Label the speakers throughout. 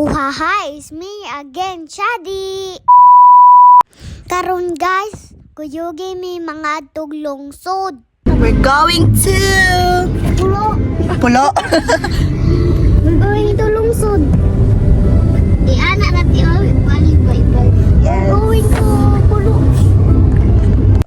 Speaker 1: Uhaha, it's me again, Shadi. Karon guys, kuyugi mi mga adtog lungsod.
Speaker 2: We're going to
Speaker 1: Pulo.
Speaker 2: Pulo.
Speaker 1: We're going to lungsod. Di ana na ti balik bye.
Speaker 2: Yes.
Speaker 1: Going to Pulo.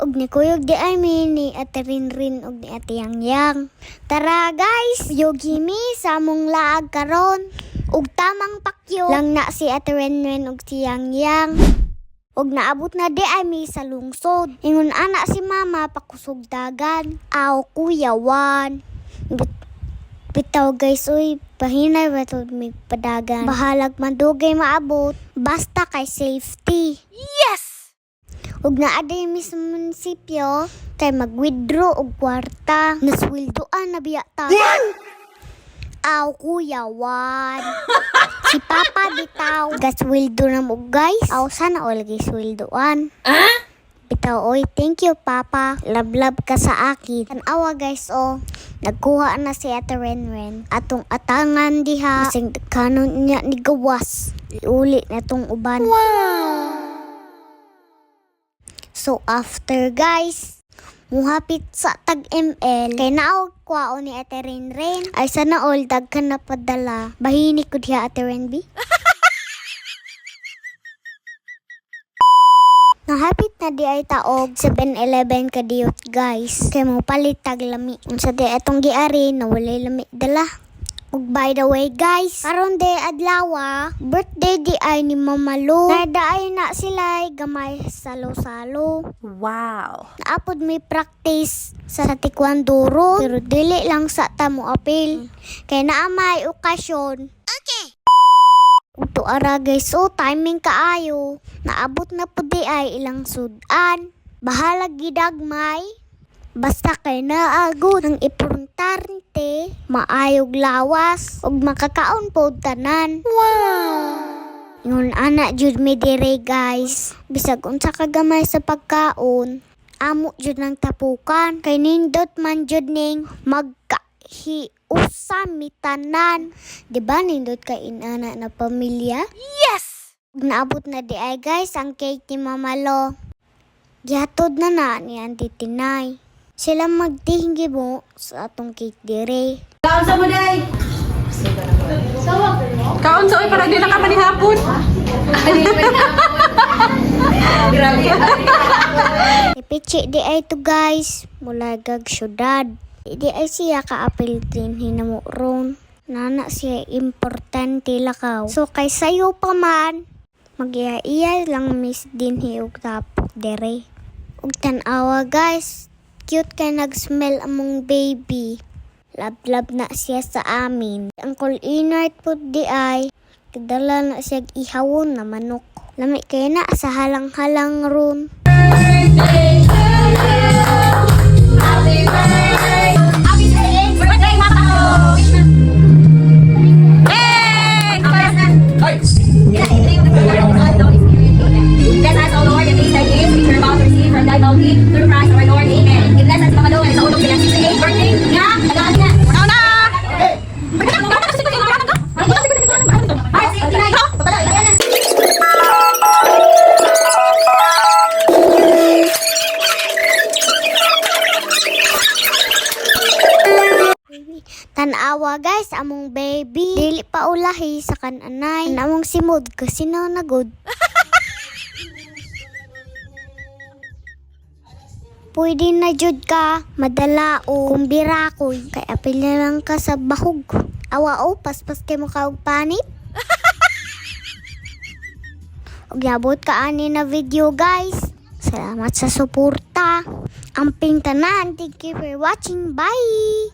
Speaker 1: Og ni kuyog di ay mi ni Ate Rinrin og ni Ate Yang. Tara guys, yogi mi sa among laag karon. Og tamang pakyo lang na si Ate Rinrin og si Yang. Og naabot na di ay mi sa lungsod. Ingon ana si mama pakusog dagan. Aw kuyawan. Bitaw guys, uy, pahinay ba ito may padagan. Bahalag mandugay maabot. Basta kay safety.
Speaker 2: Yes.
Speaker 1: Ug naaday mi sa munisipyo kay mag-withdraw og kwarta. Nasweldoan na biya ta. Aw kuyawan. Si Papa bitaw. Gasweldo na mo guys. Aw sana all gisweldoan. Bitaw oy, thank you Papa. Love ka sa akin. Tanawa guys oh. Nagkuha na si Ate Renren. Atong atangan diha. Kasing kanon niya ni gawas. Iuli na tong uban.
Speaker 2: Wow.
Speaker 1: So after guys, muhapit sa tag ML kay naog kwaon ni Ate Renren. Ay sana all daghan na padala. Bahini ko diha Ate Renbi. Nahapit na di ay taog 7-Eleven kadiyot guys. Kay mo palit tag lami. Unsa di atong giari na walay lami dala. Ug by the way guys, karon de adlaw, birthday di ay ni Mama Lu. Nadaay na sila gamay salo-salo.
Speaker 2: Wow.
Speaker 1: Naapod may practice sa taekwondo ro, pero dili lang sa tamo apil. Kay naa may okasyon. Okay. Uto ara guys, so timing kaayo. Naabot na po di ay ilang sudan. Bahalag gidagmay. Basta kay naagod ang importante, maayog lawas, ug makakaon po tanan.
Speaker 2: Wow.
Speaker 1: Ingon anak jud mi dire guys. Bisag unsa kagamay sa pagkaon, amo jud nang tapukan. Kay nindot man jud ning magkahiusa mi tanan. Diba nindot kay inana na pamilya?
Speaker 2: Yes.
Speaker 1: Ug naabot na di ay guys ang cake ni Mama Lo. Gihatod na ni Auntie Tinay. Sila magtinggi mo sa atong cake dire.
Speaker 2: Kaon sa mo day. Kaon sa oy para di na ka manihapon. Grabe.
Speaker 1: Ipichi di ay to guys, mula gag syudad. Di ay siya kaapil din hinamurong. Nana siya importante lakaw. So kay sayo pa man, mag-iya lang miss din hiog tapok dire. Ug tan-awa guys, cute kay nag-smell among baby. Love na siya sa amin. Ang inert po di ay, kadala na siya ihawon na manok. Lami kay na sa halang-halang ron. Tanawa guys, among baby. Dili pa ulahi sa kananay. Among simod kasi na nagod. Pwede na jud ka madala o kumbira ko. Kay apil na lang ka sa bahog. Awa o, paspas kay mo ka og panit. Og yabot ka ani na video guys. Salamat sa suporta. Amping tanan. Thank you for watching. Bye!